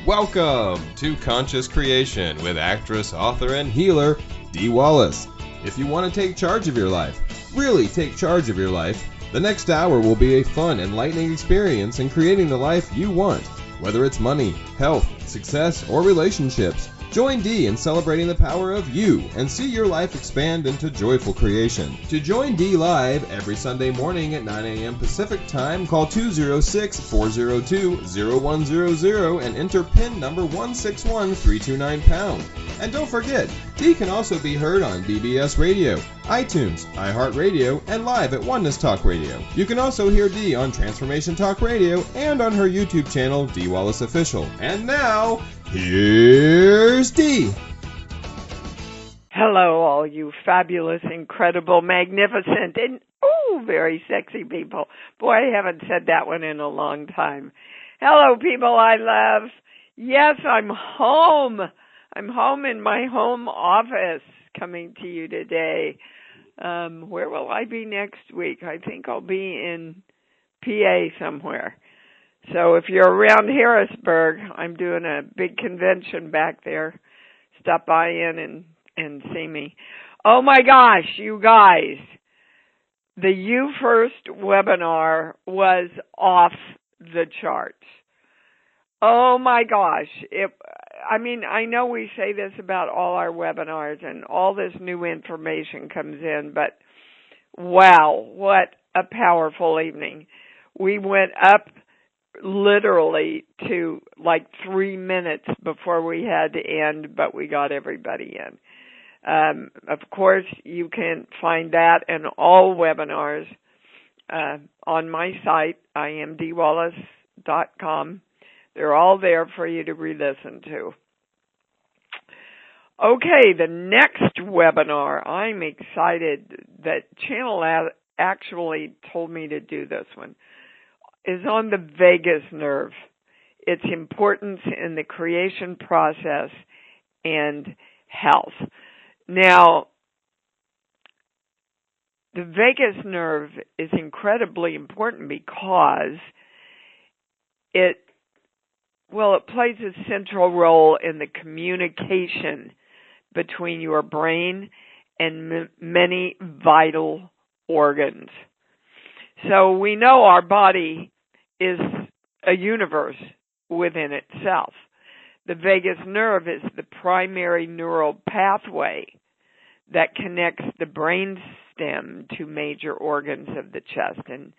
Welcome to Conscious Creation with actress, author, and healer, Dee Wallace. If you want to take charge of your life, really take charge of your life, the next hour will be a fun, enlightening experience in creating the life you want. Whether it's money, health, success, or relationships, join Dee in celebrating the power of you and see your life expand into joyful creation. To join Dee live every Sunday morning at 9 a.m. Pacific Time, call 206-402-0100 and enter PIN number 161329#. And don't forget, Dee can also be heard on BBS Radio, iTunes, iHeartRadio, and live at Oneness Talk Radio. You can also hear Dee on Transformation Talk Radio and on her YouTube channel, Dee Wallace Official. And now, here's Dee. Hello, all you fabulous, incredible, magnificent, and very sexy people. Boy, I haven't said that one in a long time. Hello, people I love. Yes, I'm home. I'm home in my home office coming to you today. Where will I be next week? I think I'll be in PA somewhere. So if you're around Harrisburg, I'm doing a big convention back there. Stop by in and see me. Oh my gosh, you guys. The You First webinar was off the charts. Oh my gosh. I know we say this about all our webinars and all this new information comes in, but wow, what a powerful evening. We went up literally to like 3 minutes before we had to end, but we got everybody in. Of course, you can find that and all webinars on my site, imdwallace.com. They're all there for you to re-listen to. Okay, the next webinar, I'm excited that Channel actually told me to do this one, is on the vagus nerve, its importance in the creation process and health. Now, the vagus nerve is incredibly important because it plays a central role in the communication between your brain and many vital organs. So we know our body is a universe within itself. The vagus nerve is the primary neural pathway that connects the brain stem to major organs of the chest and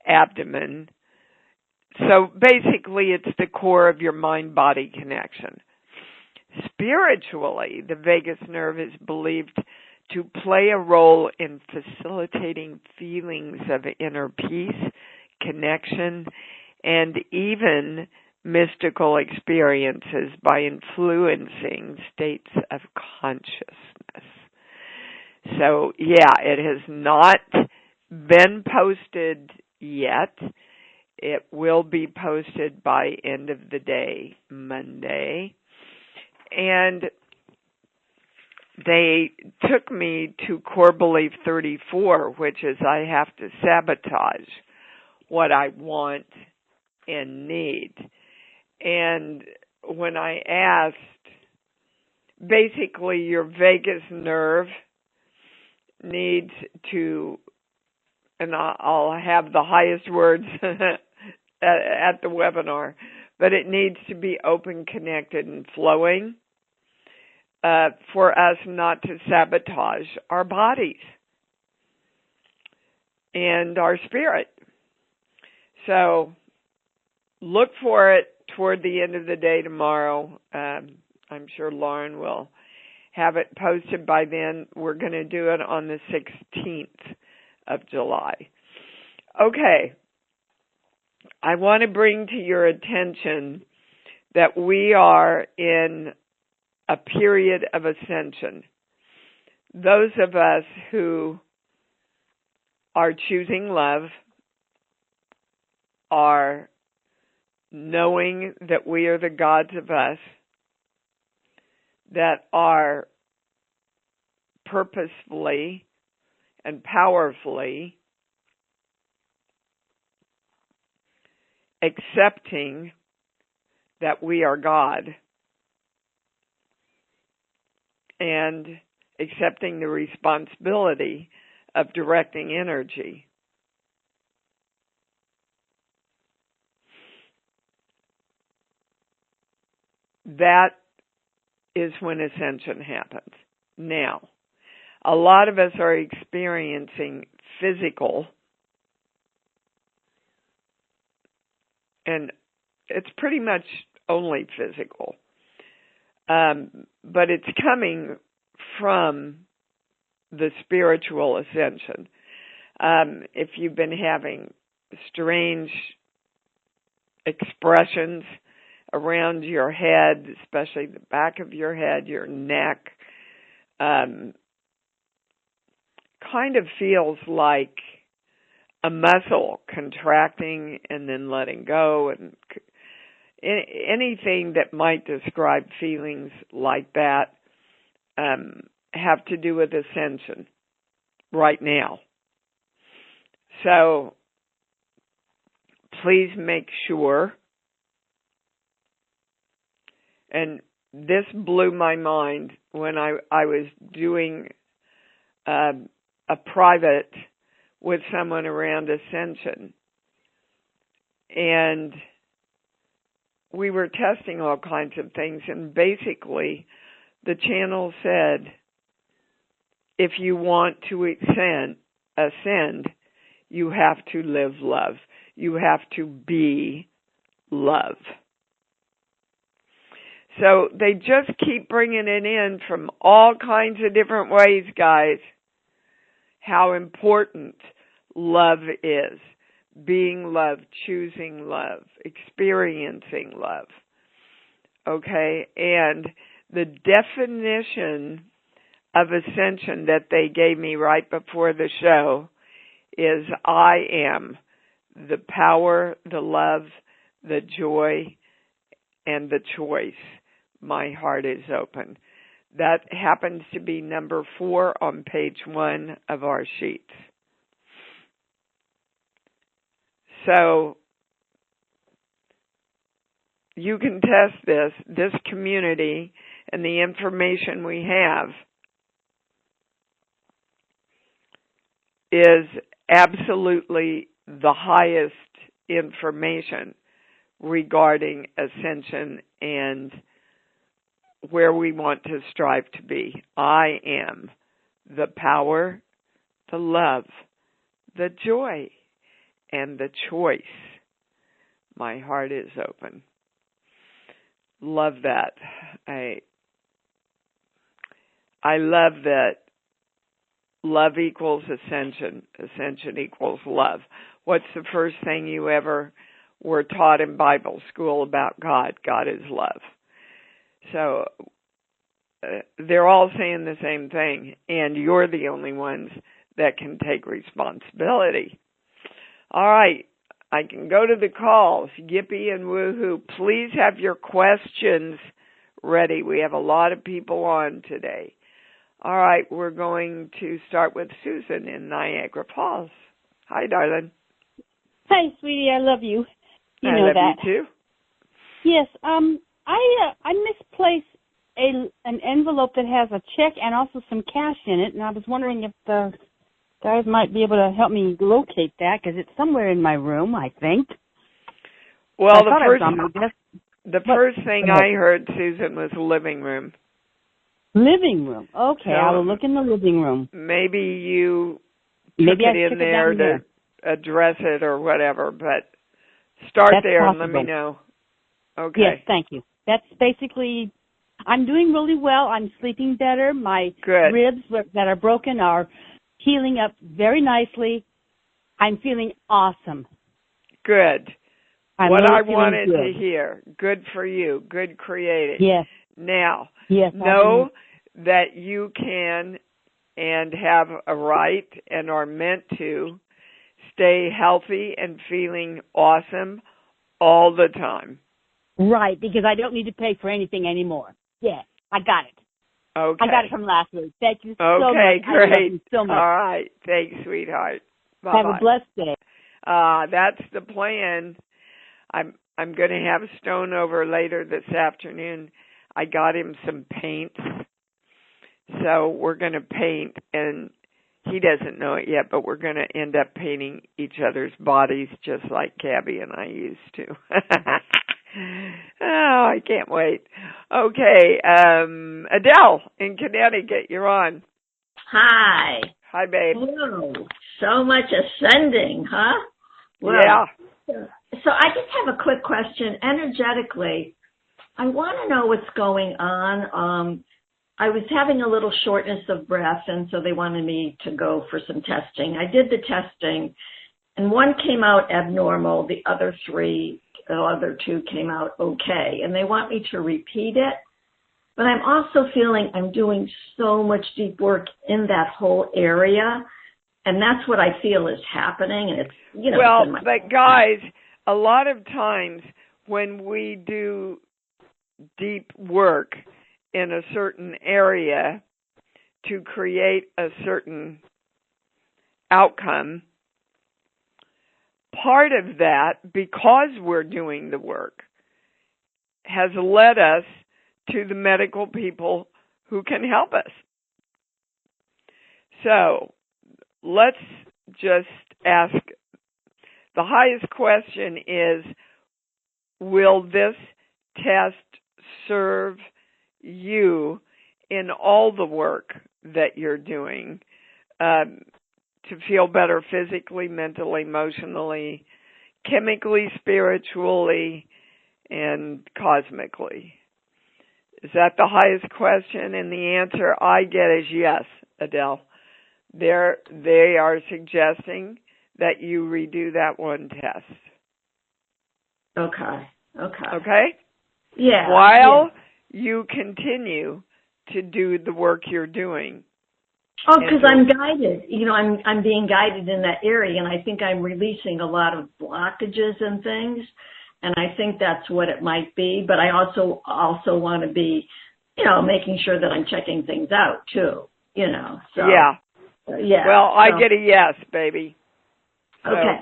abdomen. So basically, it's the core of your mind-body connection. Spiritually, the vagus nerve is believed to play a role in facilitating feelings of inner peace, connection, and even mystical experiences by influencing states of consciousness. So, it has not been posted yet. It will be posted by end of the day, Monday. And they took me to core belief 34, which is I have to sabotage what I want and need. And when I asked, basically your vagus nerve needs to, and I'll have the highest words at the webinar, but it needs to be open, connected, and flowing for us not to sabotage our bodies and our spirit. So look for it toward the end of the day tomorrow. I'm sure Lauren will have it posted by then. We're going to do it on the 16th of July. Okay. I want to bring to your attention that we are in a period of ascension. Those of us who are choosing love are knowing that we are the gods of us, that are purposefully and powerfully accepting that we are God, and accepting the responsibility of directing energy. That is when ascension happens. Now, a lot of us are experiencing physical, and it's pretty much only physical, but it's coming from the spiritual ascension. If you've been having strange expressions around your head, especially the back of your head, your neck, kind of feels like a muscle contracting and then letting go, and anything that might describe feelings like that have to do with ascension right now. So please make sure, and this blew my mind when I was doing a private with someone around ascension, and we were testing all kinds of things, and basically the channel said, if you want to ascend, you have to live love. You have to be love. So they just keep bringing it in from all kinds of different ways, guys, how important love is. Being love, choosing love, experiencing love. Okay? And the definition of ascension that they gave me right before the show is I am the power, the love, the joy, and the choice. My heart is open. That happens to be number 4 on page 1 of our sheets. So you can test this community, and the information we have is absolutely the highest information regarding ascension and where we want to strive to be. I am the power, the love, the joy, and the choice. My heart is open. Love that. I love that love equals ascension. Ascension equals love. What's the first thing you ever were taught in Bible school about God? God is love. So they're all saying the same thing, and you're the only ones that can take responsibility. All right, I can go to the calls. Yippee and woohoo. Please have your questions ready. We have a lot of people on today. All right, we're going to start with Susan in Niagara Falls. Hi, darling. Hi, sweetie. I love you. You I know love that. you too. Yes. I misplaced an envelope that has a check and also some cash in it, and I was wondering if the guys might be able to help me locate that, because it's somewhere in my room, I think. Well, the first thing I heard, Susan, was living room. Living room. Okay, So I will look in the living room. Maybe you took it in there to address it or whatever, but start That's there possible. and let me know. Okay. Yes, thank you. That's basically, I'm doing really well. I'm sleeping better. My ribs that are broken are healing up very nicely. I'm feeling awesome. Good. I'm what really I wanted good. to hear. Good for you. Good creating. Yes. Now, yes, know that you can and have a right and are meant to stay healthy and feeling awesome all the time. Right, because I don't need to pay for anything anymore. Yeah, I got it. Okay. I got it from last week. Thank you so much. Okay, great. I love you so much. All right. Thanks, sweetheart. Bye-bye. Have a blessed day. That's the plan. I'm going to have Stone over later this afternoon. I got him some paints. So we're going to paint, and he doesn't know it yet, but we're going to end up painting each other's bodies just like Cabby and I used to. Oh, I can't wait. Okay, Adele in Connecticut, you're on. Hi. Hi, babe. Whoa, so much ascending, huh? Whoa. Yeah. So I just have a quick question. Energetically, I want to know what's going on. I was having a little shortness of breath, and so they wanted me to go for some testing. I did the testing, and one came out abnormal. The other two came out okay, and they want me to repeat it. But I'm also feeling I'm doing so much deep work in that whole area, and that's what I feel is happening. And it's, well, but guys, a lot of times when we do deep work in a certain area to create a certain outcome, part of that, because we're doing the work, has led us to the medical people who can help us. So let's just ask, the highest question is, will this test serve you in all the work that you're doing to feel better physically, mentally, emotionally, chemically, spiritually, and cosmically? Is that the highest question? And the answer I get is yes, Adele. They are suggesting that you redo that one test. Okay. Okay? Yeah. While you continue to do the work you're doing. Oh, because I'm guided. I'm being guided in that area, and I think I'm releasing a lot of blockages and things, and I think that's what it might be. But I also want to be, making sure that I'm checking things out too. So yeah. Well, I get a yes, baby. So, okay.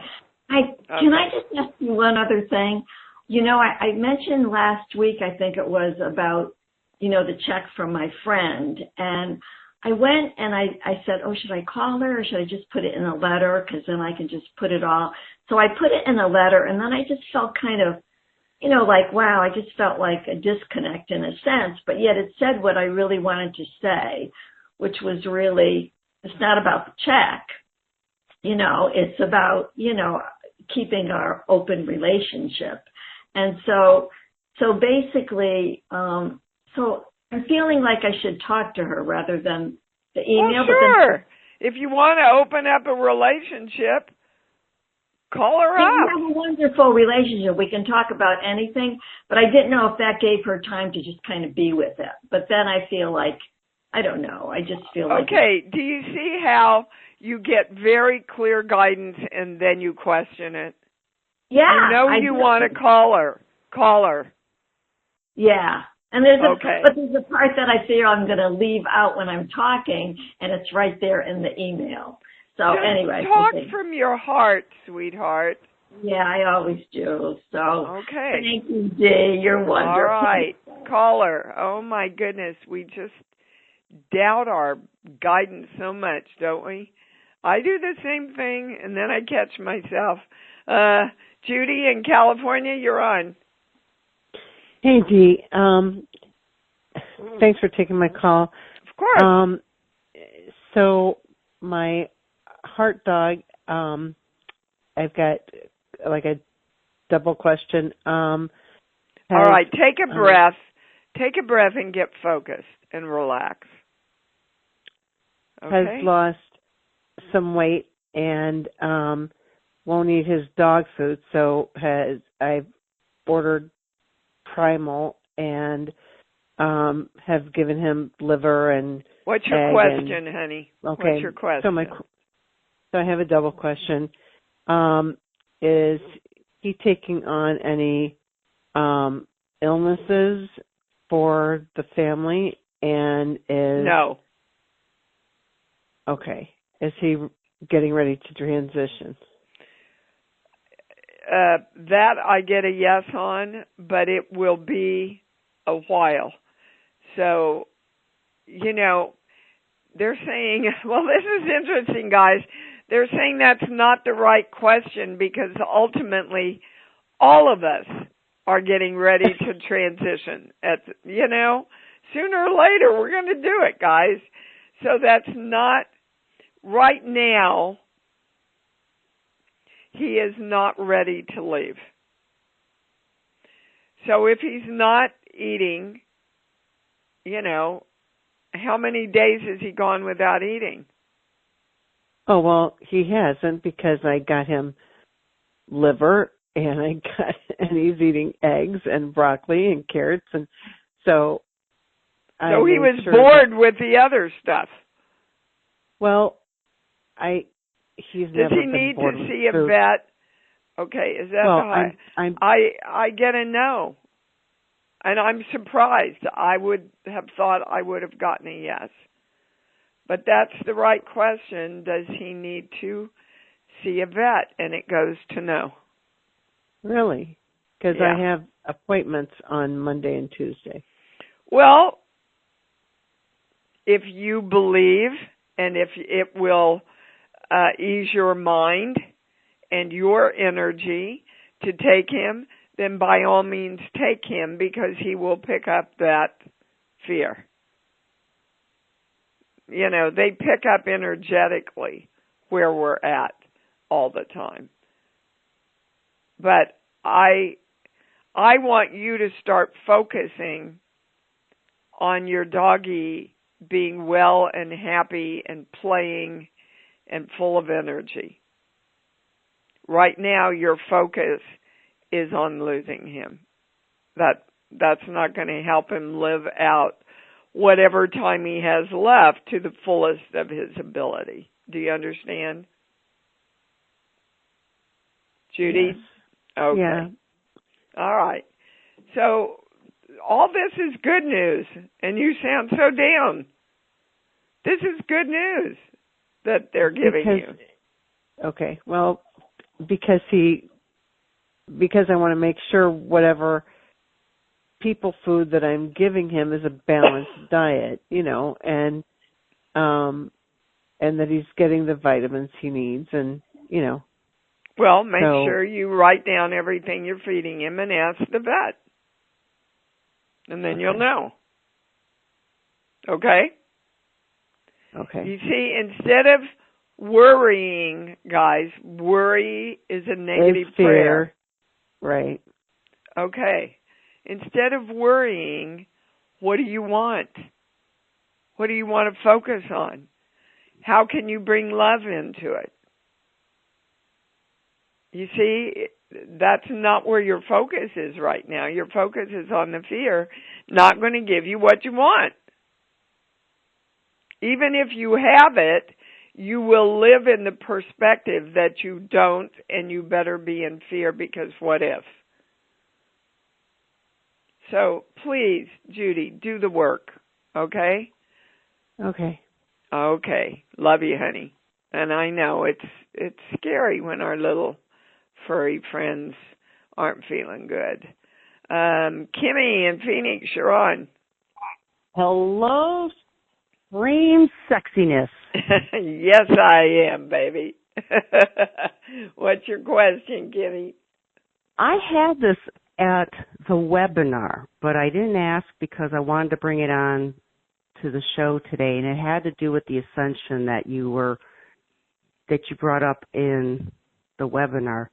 Can I just ask you one other thing? I mentioned last week, I think it was, about, the check from my friend. And I went and I said, oh, should I call her or should I just put it in a letter? Because then I can just put it all. So I put it in a letter, and then I just felt kind of, like, wow, I just felt like a disconnect in a sense. But yet it said what I really wanted to say, which was really, it's not about the check. It's about, keeping our open relationship. And so basically, so I'm feeling like I should talk to her rather than the email. Well, sure. If you want to open up a relationship, call her up. We have a wonderful relationship. We can talk about anything, but I didn't know if that gave her time to just kind of be with it. But then I feel like, I don't know. I just feel like... Okay, do you see how you get very clear guidance and then you question it? Yeah. You want to call her. Call her. Yeah. And there's a part that I feel I'm going to leave out when I'm talking, and it's right there in the email. So anyway. Talk from your heart, sweetheart. Yeah, I always do. So okay. Thank you, Dee. You're wonderful. All right. Call her. Oh, my goodness. We just doubt our guidance so much, don't we? I do the same thing, and then I catch myself. Judy in California, you're on. Hey, Dee. Thanks for taking my call. Of course. So my heart dog, I've got like a double question. All right, take a breath. Take a breath and get focused and relax. Okay. Has lost some weight and won't eat his dog food, so I've ordered Primal and have given him liver and What's your question, honey? Okay. What's your question? So I have a double question. Is he taking on any illnesses for the family? And No. Okay. Is he getting ready to transition? that I get a yes on, but it will be a while. So, they're saying, well, this is interesting, guys. They're saying that's not the right question because ultimately all of us are getting ready to transition. Sooner or later we're going to do it, guys. So that's not right now. He is not ready to leave. So if he's not eating, how many days has he gone without eating? Oh, well, he hasn't because I got him liver and he's eating eggs and broccoli and carrots. And so he was bored with the other stuff. Well, he's Does never he been need bored to with see a food. vet? Okay, is that I get a no. And I'm surprised. I would have thought I would have gotten a yes. But that's the right question. Does he need to see a vet? And it goes to no. Really? Because I have appointments on Monday and Tuesday. Well, if you believe and if it will ease your mind and your energy to take him, then by all means take him because he will pick up that fear. They pick up energetically where we're at all the time. But I want you to start focusing on your doggy being well and happy and playing and full of energy. Right now, your focus is on losing him. That's not going to help him live out whatever time he has left to the fullest of his ability. Do you understand? Judy? Yes. Okay. Yeah. All right. So all this is good news, and you sound so down. This is good news that they're giving you. Okay. Well, because I want to make sure whatever people food that I'm giving him is a balanced diet, and that he's getting the vitamins he needs, and Well, make sure you write down everything you're feeding him and ask the vet, and then you'll know. Okay? Okay. You see, instead of worrying, guys, worry is a negative fear. prayer. Right. Okay. Instead of worrying, what do you want? What do you want to focus on? How can you bring love into it? You see, that's not where your focus is right now. Your focus is on the fear, not going to give you what you want. Even if you have it, you will live in the perspective that you don't, and you better be in fear because what if? So please, Judy, do the work, okay? Okay. Okay. Love you, honey. And I know it's scary when our little furry friends aren't feeling good. Kimmy in Phoenix, you're on. Hello, Scream Sexiness. Yes, I am, baby. What's your question, Kimmy? I had this at the webinar, but I didn't ask because I wanted to bring it on to the show today, and it had to do with the Ascension that you brought up in the webinar.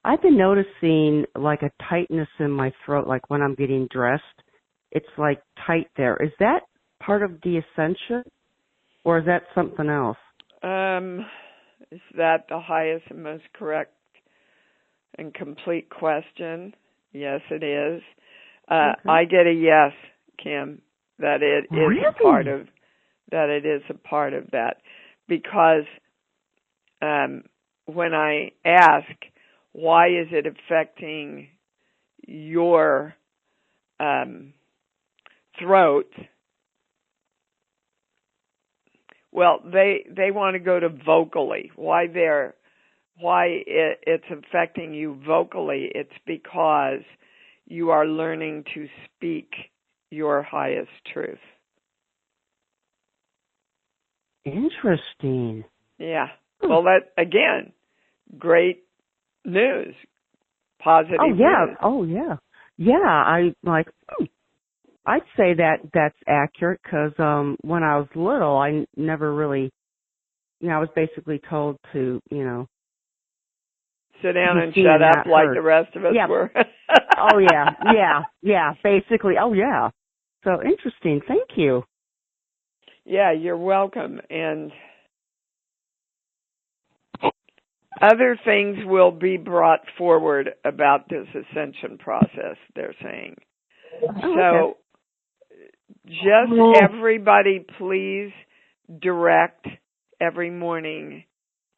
I've been noticing like a tightness in my throat, like when I'm getting dressed. It's like tight there. Is that part of the Ascension, or is that something else? Is that the highest and most correct and complete question? Yes, it is. Okay. I get a yes, Kim, that it is really? a part of that. It is a part of that because when I ask why is it affecting your throat, well, they want to go to vocally, why they're why it's affecting you vocally, it's because you are learning to speak your highest truth. Interesting. Yeah. Well, that, again, great news. Positive news. Oh, yeah. Yeah, I'd say that's accurate because when I was little, I never really, I was basically told to, sit down and shut up like the rest of us were. Oh, yeah, basically. Oh, yeah. So interesting. Thank you. Yeah, you're welcome. And other things will be brought forward about this ascension process, they're saying. So just everybody please direct every morning,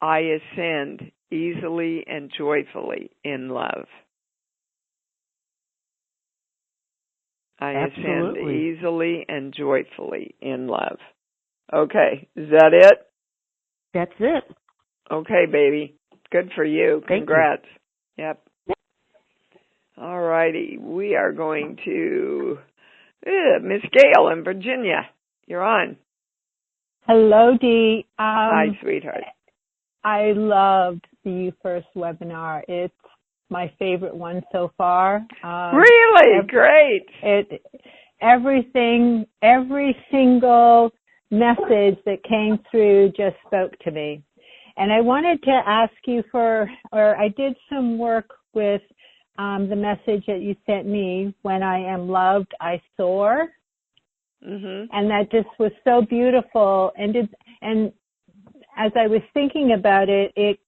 I ascend easily and joyfully in love. I ascend easily and joyfully in love. Okay, is that it? That's it. Okay, baby. Good for you. Congrats. Yep. All righty. We are going to Miss Gail in Virginia. You're on. Hello, Dee. Hi, sweetheart. I loved the first webinar. It's my favorite one so far. Really? Great. Every single message that came through just spoke to me. And I wanted to ask you I did some work with the message that you sent me, when I am loved, I soar. Mm-hmm. And that just was so beautiful. And as I was thinking about it, it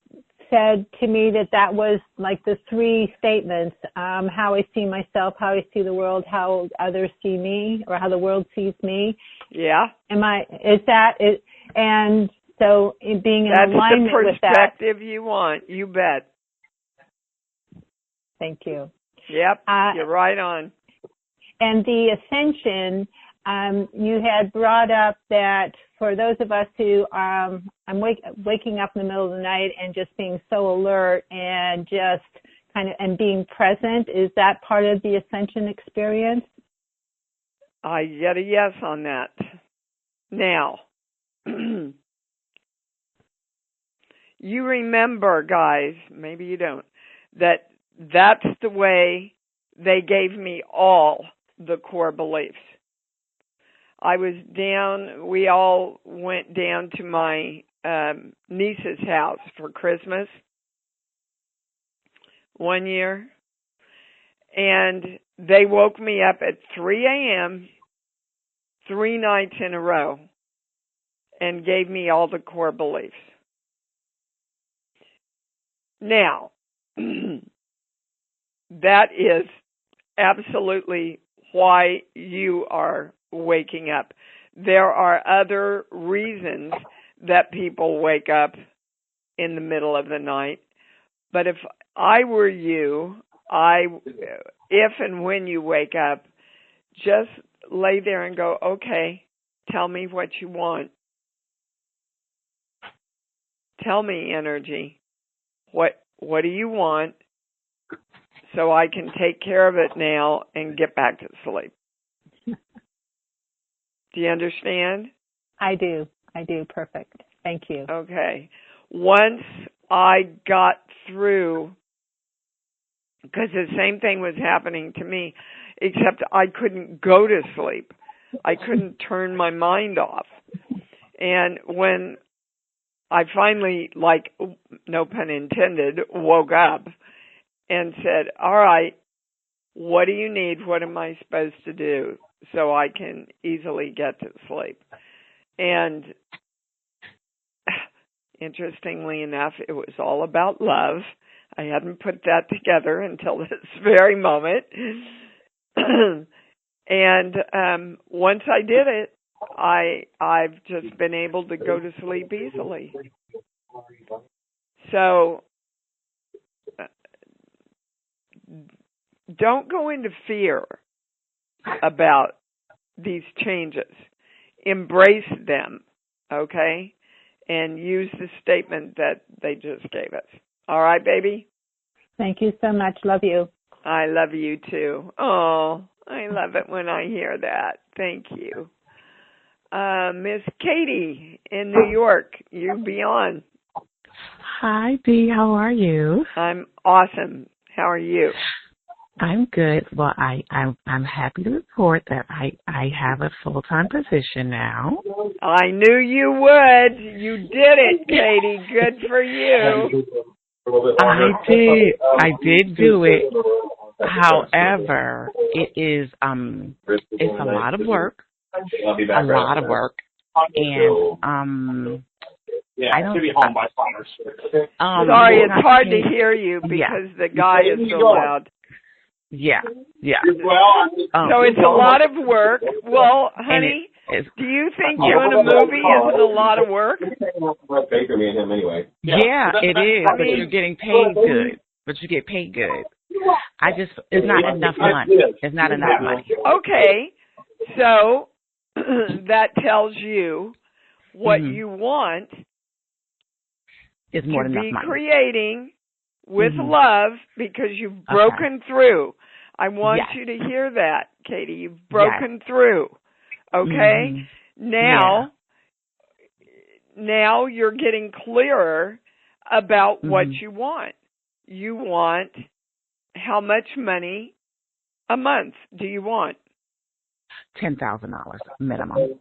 said to me that was like the three statements, how I see myself, how I see the world, how others see me, or how the world sees me. Yeah. And so being in alignment with that. That's the perspective you want. You bet. Thank you. Yep. You're right on. And the ascension, you had brought up that for those of us who I'm waking up in the middle of the night and just being so alert and just kind of and being present, is that part of the ascension experience? I get a yes on that. Now, you remember, guys, maybe you don't, that's the way they gave me all the core beliefs. We all went down to my niece's house for Christmas one year, and they woke me up at 3 a.m. 3 nights in a row and gave me all the core beliefs. Now, that is absolutely why you are waking up. There are other reasons that people wake up in the middle of the night. But if I were you, if and when you wake up, just lay there and go, okay, tell me what you want. Tell me, energy, what do you want so I can take care of it now and get back to sleep? Do you understand? I do. Perfect. Thank you. Okay. Once I got through, because the same thing was happening to me, except I couldn't go to sleep. I couldn't turn my mind off. And when I finally, no pun intended, woke up and said, all right, what do you need? What am I supposed to do so I can easily get to sleep? And interestingly enough, it was all about love. I hadn't put that together until this very moment. And once I did it, I've just been able to go to sleep easily. So don't go into fear about these changes. Embrace them, okay? And use the statement that they just gave us. All right, baby? Thank you so much. Love you. I love you too. Oh, I love it when I hear that. Thank you. Miss Katie in New York, you be on. Hi, Dee. How are you? I'm awesome. How are you? I'm good. Well, I'm happy to report that I have a full-time position now. I knew you would. You did it, Katie. Good for you. I did do it. However, it's a lot of work. A lot of work. And I don't. Sorry, it's hard to hear you because the guy is so loud. Yeah. So it's a lot of work. Well, honey, do you think doing a movie isn't a lot of work? Yeah, it is, but you're getting paid good. But you get paid good. It's not enough money. It's not enough money. Okay, so that tells you what you want is more to than be enough money. Creating with love because you've broken through. I want you to hear that, Katie. You've broken through. Okay? Now you're getting clearer about what you want. You want how much money a month do you want? $10,000 minimum.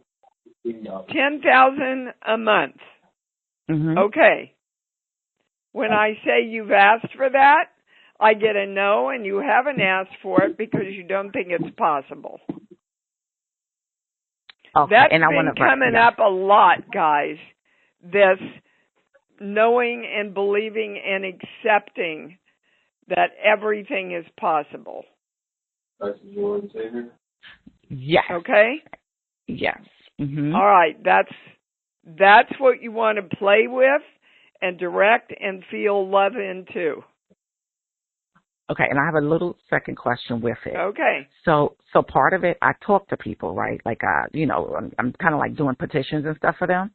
$10,000 a month. Okay. When I say you've asked for that, I get a no, and you haven't asked for it because you don't think it's possible. Okay. That's and been coming up a lot, guys. This knowing and believing and accepting that everything is possible. Yes. Okay? Yes. All right. That's what you want to play with and direct and feel love into. Okay, and I have a little second question with it. Okay. So part of it, I talk to people, right? Like, I'm kind of like doing petitions and stuff for them.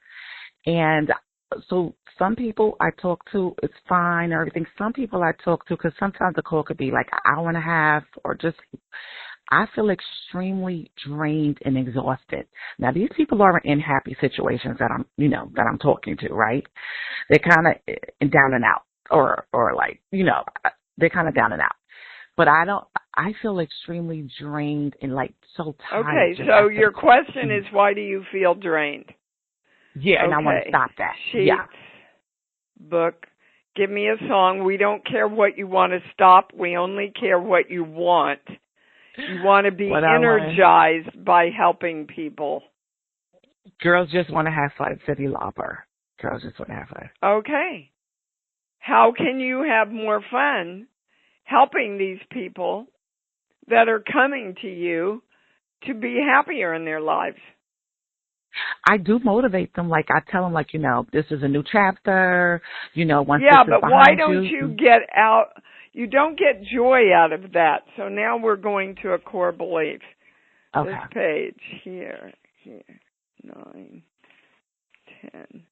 And so some people I talk to, it's fine or everything. Some people I talk to, because sometimes the call could be like an hour and a half or just, I feel extremely drained and exhausted. Now, these people are in happy situations that I'm talking to, right? They're kind of down and out or like, they're kind of down and out. But I feel extremely drained and like so tired. Okay, so your question is, why do you feel drained? Yeah, and I want to stop that. Sheets, book, give me a song. We don't care what you want to stop. We only care what you want. You want to be energized by helping people. Girls just want to have fun. City Lauper. Girls just want to have fun. Okay. How can you have more fun helping these people that are coming to you to be happier in their lives? I do motivate them. Like, I tell them, like, this is a new chapter, once yeah, this is but why don't you get out? You don't get joy out of that. So now we're going to a core belief. Okay. This page, here, 9, 10.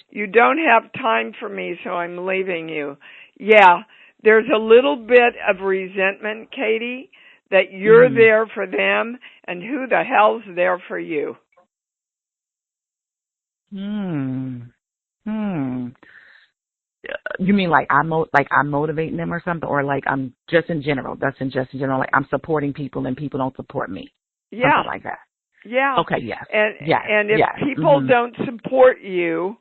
You don't have time for me, so I'm leaving you. Yeah, there's a little bit of resentment, Katie, that you're there for them, and who the hell's there for you? You mean like I'm motivating them or something, or like I'm just in general? That's just in general. Like I'm supporting people and people don't support me. Yeah, something like that. Yeah. Okay. Yes. And if people don't support you,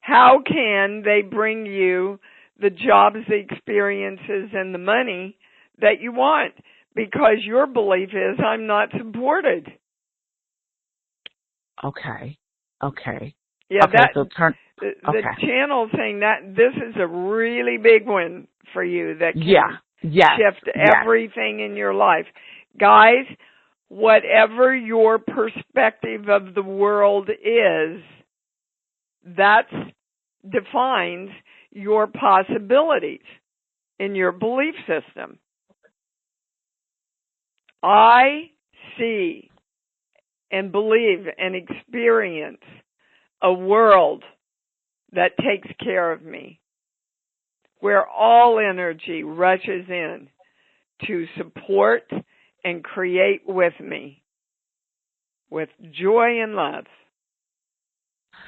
how can they bring you the jobs, the experiences, and the money that you want? Because your belief is, I'm not supported. Okay. Yeah, okay, so the channel saying that this is a really big one for you that can shift everything in your life. Guys, whatever your perspective of the world is, that defines your possibilities in your belief system. I see and believe and experience a world that takes care of me, where all energy rushes in to support and create with me, with joy and love.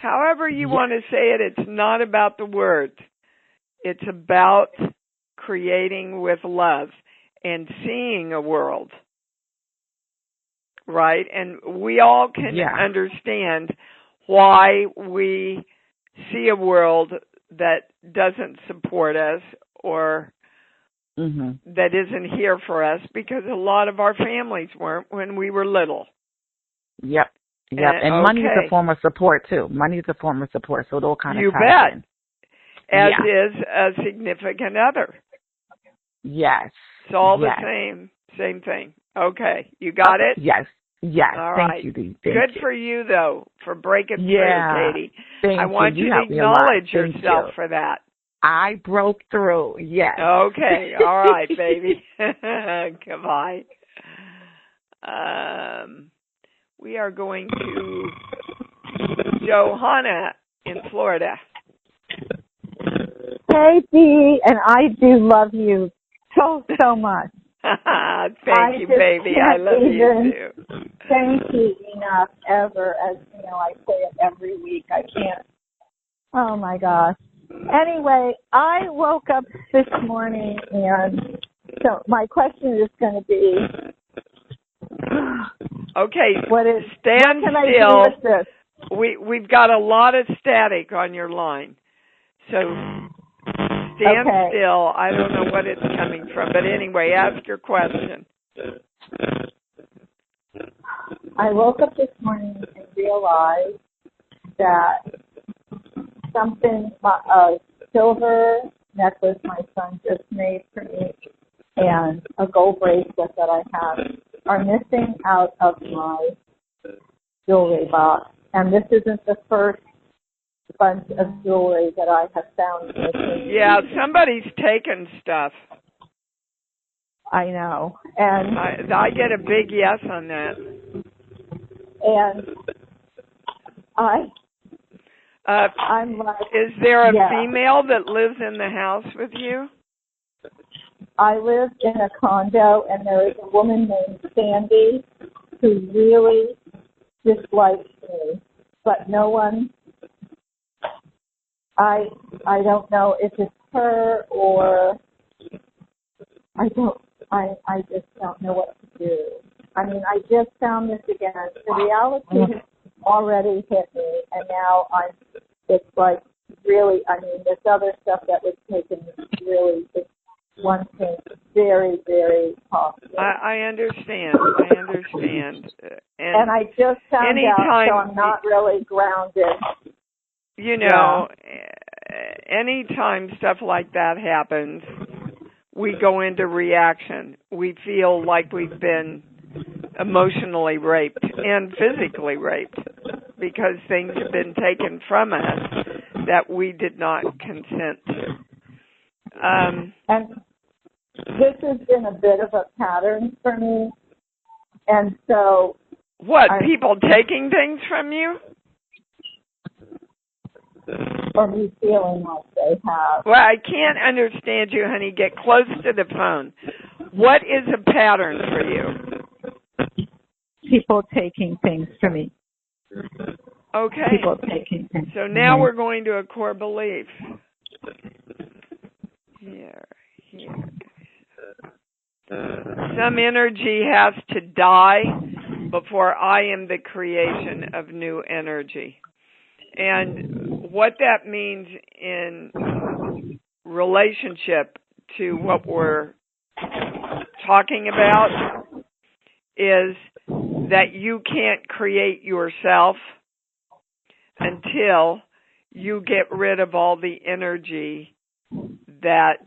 However you want to say it, it's not about the words. It's about creating with love and seeing a world, right? And we all can understand why we see a world that doesn't support us or that isn't here for us, because a lot of our families weren't when we were little. Yep. And money is a form of support, too. Money is a form of support, so it all kind of You ties bet. As is a significant other. Yes. It's all the same thing. Okay, you got it? Yes. All right. Thank you, Dee. Good for you, though, for breaking through, Katie. I want you to acknowledge yourself for that. I broke through, yes. Okay, all right, baby. Goodbye. We are going to Johanna in Florida. Hey, Dee, and I do love you so much. Thank you, baby. I love you, too. Thank you enough ever, as you know, I say it every week. I can't. Oh, my gosh. Anyway, I woke up this morning, and so my question is going to be, okay, stand still. We've got a lot of static on your line, so stand still. I don't know what it's coming from, but anyway, ask your question. I woke up this morning and realized that a silver necklace my son just made for me and a gold bracelet that I have are missing out of my jewelry box. And this isn't the first bunch of jewelry that I have found missing. Yeah, somebody's taken stuff. I know. And I get a big yes on that. And I'm like, is there a female that lives in the house with you? I live in a condo, and there is a woman named Sandy who really dislikes me, but no one. I don't know if it's her or I just don't know what to do. I mean, I just found this again. The reality has already hit me, and now it's like really, I mean, this other stuff that was taken really is one thing very, very possible. I understand. And I just found out, so I'm not really grounded. You know, anytime stuff like that happens, we go into reaction. We feel like we've been emotionally raped and physically raped because things have been taken from us that we did not consent to. And this has been a bit of a pattern for me. And so... What, people taking things from you? Or me feeling like they have. Well, I can't understand you, honey. Get close to the phone. What is a pattern for you? People taking things from me. Okay. People taking things. So now we're going to a core belief. Here. Some energy has to die before I am the creation of new energy. And what that means in relationship to what we're talking about is that you can't create yourself until you get rid of all the energy that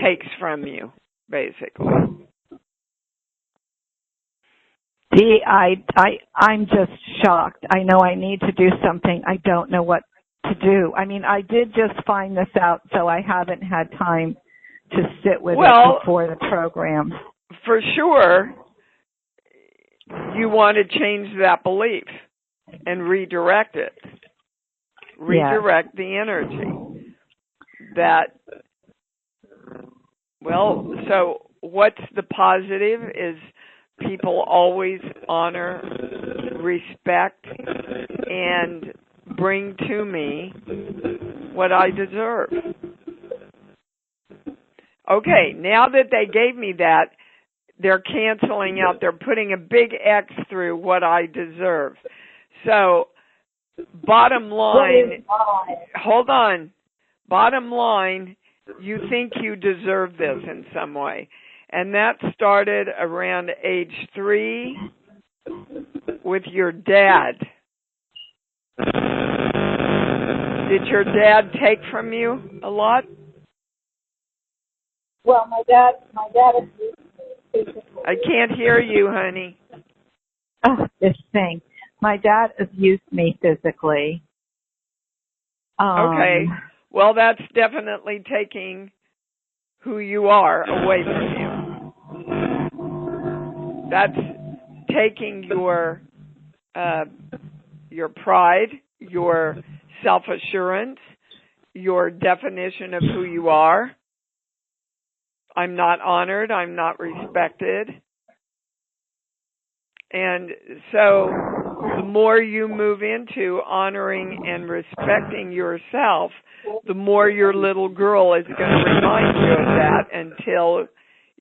takes from you, basically. Dee, I'm just shocked. I know I need to do something. I don't know what to do. I mean, I did just find this out, so I haven't had time to sit with it before the program. For sure, you want to change that belief and redirect it. redirect the energy. So what's the positive is people always honor, respect, and bring to me what I deserve. Okay, now that they gave me that, they're canceling out. They're putting a big X through what I deserve. So, bottom line, hold on. Bottom line, you think you deserve this in some way. And that started around age 3 with your dad. Did your dad take from you a lot? Well, my dad abused me physically. I can't hear you, honey. Oh, this thing. My dad abused me physically. Okay. Well, that's definitely taking who you are away from you. That's taking your pride, your self-assurance, your definition of who you are. I'm not honored. I'm not respected. And so the more you move into honoring and respecting yourself, the more your little girl is going to remind you of that until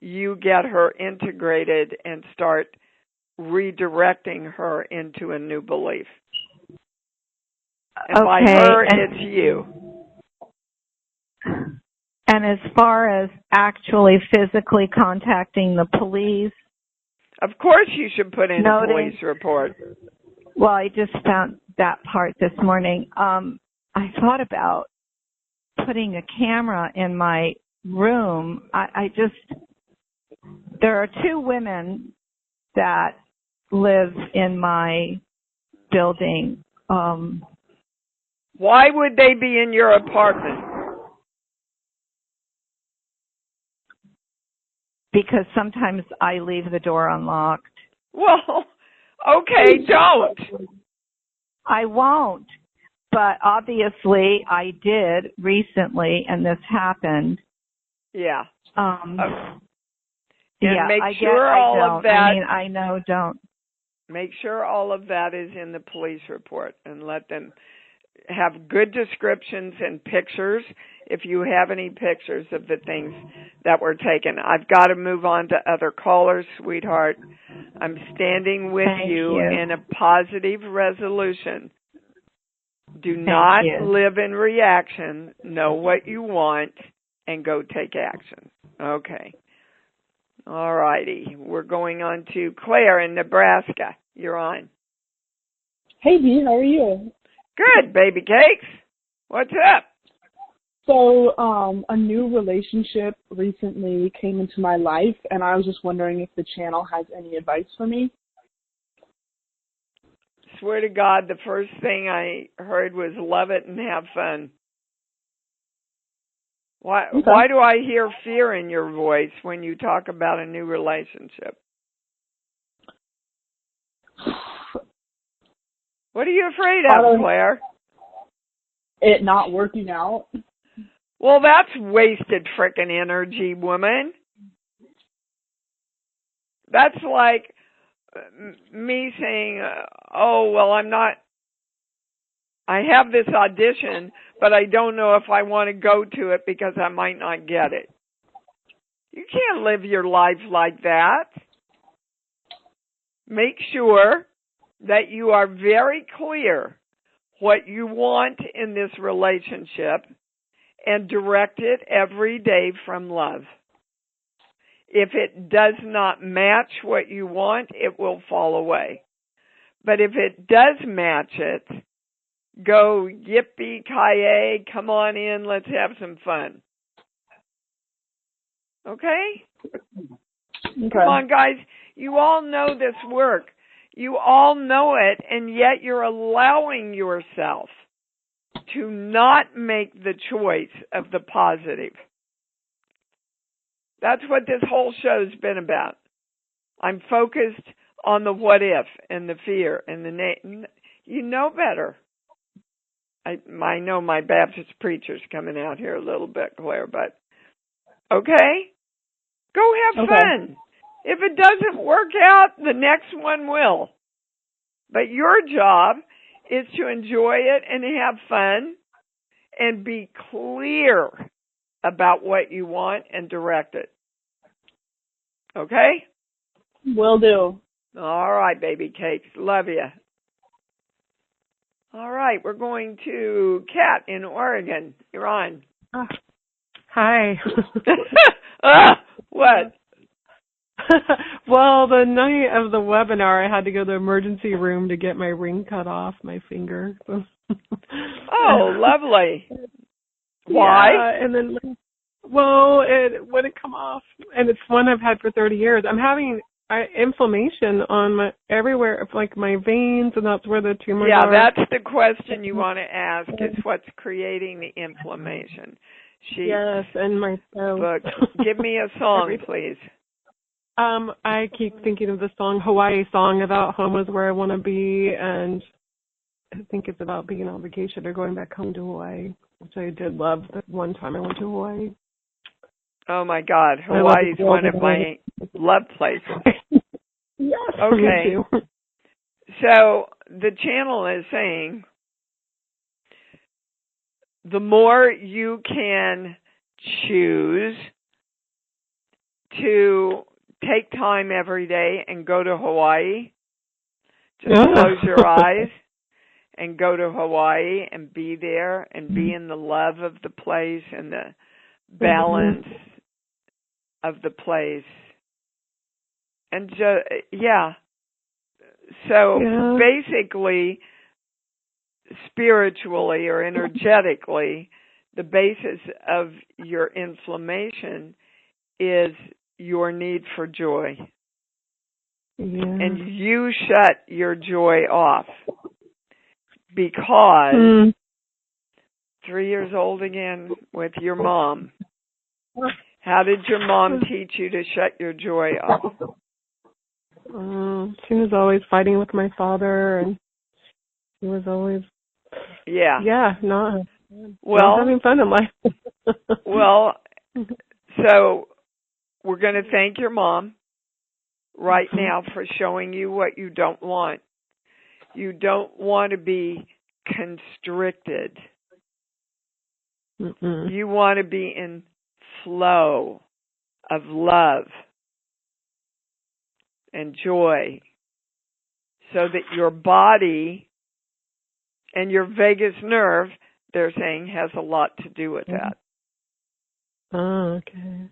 you get her integrated and start redirecting her into a new belief. And by her, it's you. And as far as actually physically contacting the police? Of course you should put in a police report. Well, I just found that part this morning. I thought about putting a camera in my room. There are 2 women that live in my building. Why would they be in your apartment? Because sometimes I leave the door unlocked. Well, okay, don't. I won't. But obviously I did recently, and this happened. Yeah. And make sure all of that. I know, don't. Make sure all of that is in the police report, and let them have good descriptions and pictures if you have any pictures of the things that were taken. I've got to move on to other callers, sweetheart. I'm standing with you in a positive resolution. Do not live in reaction. Know what you want and go take action. Okay. All righty. We're going on to Claire in Nebraska. You're on. Hey, Dee, how are you? Good, baby cakes. What's up? So, a new relationship recently came into my life, and I was just wondering if the channel has any advice for me. Swear to God, the first thing I heard was love it and have fun. Why do I hear fear in your voice when you talk about a new relationship? What are you afraid of, Claire? It not working out. Well, that's wasted frickin' energy, woman. That's like me saying, I have this audition, but I don't know if I want to go to it because I might not get it. You can't live your life like that. Make sure that you are very clear what you want in this relationship and direct it every day from love. If it does not match what you want, it will fall away. But if it does match it, go yippee-ki-yay, come on in, let's have some fun. Okay? Come on, guys. You all know this work. You all know it, and yet you're allowing yourself to not make the choice of the positive. That's what this whole show's been about. I'm focused on the what if and the fear and the you know better. I know my Baptist preacher's coming out here a little bit, Claire, but okay. Go have fun. If it doesn't work out, the next one will. But your job is to enjoy it and have fun and be clear about what you want and direct it. Okay? Will do. All right, baby cakes. Love you. All right, we're going to Kat in Oregon. You're on. Hi. What? Well, the night of the webinar, I had to go to the emergency room to get my ring cut off my finger. Oh, lovely. Why? Yeah, and then, well, it wouldn't come off, and it's one I've had for 30 years. I'm having inflammation on my everywhere, like my veins, and that's where the tumors are. Yeah, that's the question you want to ask, is what's creating the inflammation. Yes, and my book. Give me a song, please. I keep thinking of the song, Hawaii song, about home is where I want to be, and I think it's about being on vacation or going back home to Hawaii, which I did love that one time I went to Hawaii. Oh, my God. Hawaii is one of my love places. Yes, okay. Me too. So the channel is saying the more you can choose to take time every day and go to Hawaii, just close your eyes and go to Hawaii and be there and be in the love of the place and the balance of the place. And so basically, spiritually or energetically, the basis of your inflammation is your need for joy. Yeah. And you shut your joy off because 3 years old again with your mom. How did your mom teach you to shut your joy off? She was always fighting with my father, and she was always not having fun in life. Well, so we're going to thank your mom right now for showing you what you don't want. You don't want to be constricted. You want to be in flow of love and joy so that your body and your vagus nerve, they're saying, has a lot to do with that. Oh, okay.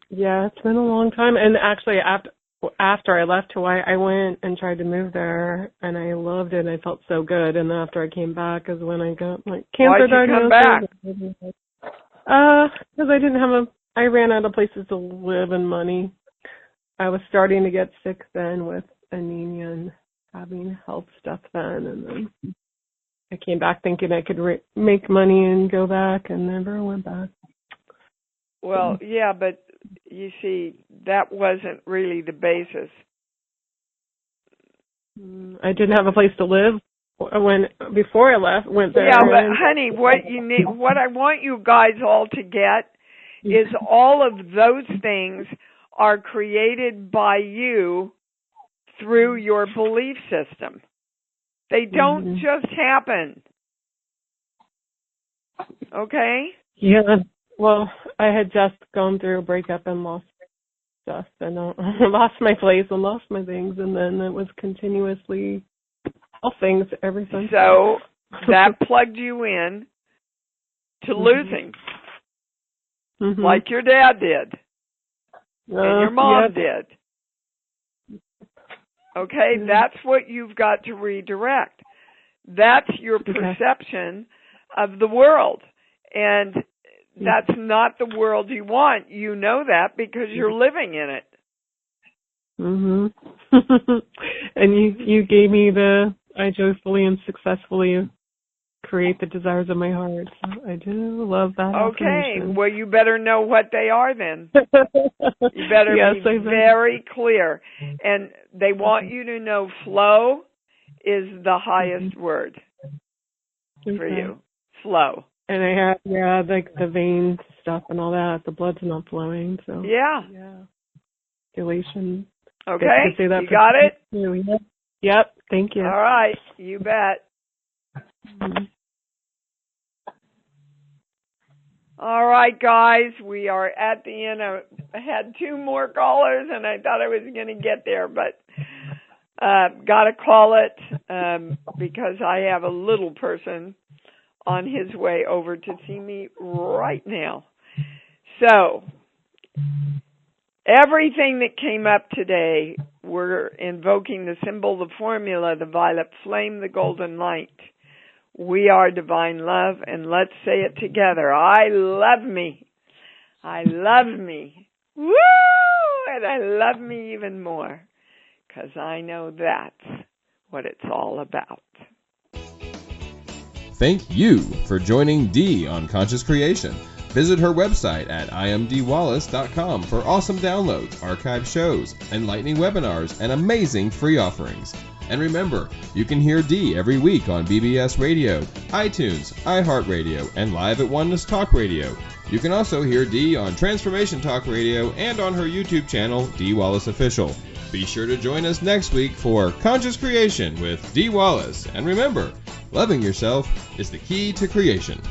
Yeah, it's been a long time. And actually, after I left Hawaii, I went and tried to move there, and I loved it. And I felt so good. And after I came back is when I got my cancer diagnosis. Why'd you come back? Because I ran out of places to live and money. I was starting to get sick then with anemia and having health stuff then, and then I came back thinking I could make money and go back, and never went back. Well, yeah, but you see, that wasn't really the basis. I didn't have a place to live before I went there. Yeah, but honey, what I want you guys all to get is all of those things are created by you through your belief system. They don't just happen. Okay? Yeah. Well, I had just gone through a breakup and lost stuff, and I lost my place and lost my things, and then it was continuously all things ever since. So that plugged you in to losing, like your dad did, and your mom did. Okay, that's what you've got to redirect. That's your perception of the world, and that's not the world you want. You know that because you're living in it. And you gave me I joyfully and successfully create the desires of my heart. So I do love that. Okay, well, you better know what they are then. You better be very clear. And they want you to know flow is the highest word. for you. Slow. And I had, like the vein stuff and all that. The blood's not flowing, so. Yeah. Dilation. Okay, you got it? Yep, thank you. All right, you bet. Mm-hmm. All right, guys, we are at the end. I had 2 more callers, and I thought I was going to get there, but got to call it because I have a little person on his way over to see me right now. So, everything that came up today, we're invoking the symbol, the formula, the violet flame, the golden light. We are divine love, and let's say it together. I love me. I love me. Woo! And I love me even more, because I know that's what it's all about. Thank you for joining Dee on Conscious Creation. Visit her website at imdwallace.com for awesome downloads, archived shows, enlightening webinars, and amazing free offerings. And remember, you can hear Dee every week on BBS Radio, iTunes, iHeartRadio, and live at Oneness Talk Radio. You can also hear Dee on Transformation Talk Radio and on her YouTube channel, Dee Wallace Official. Be sure to join us next week for Conscious Creation with Dee Wallace. And remember, loving yourself is the key to creation.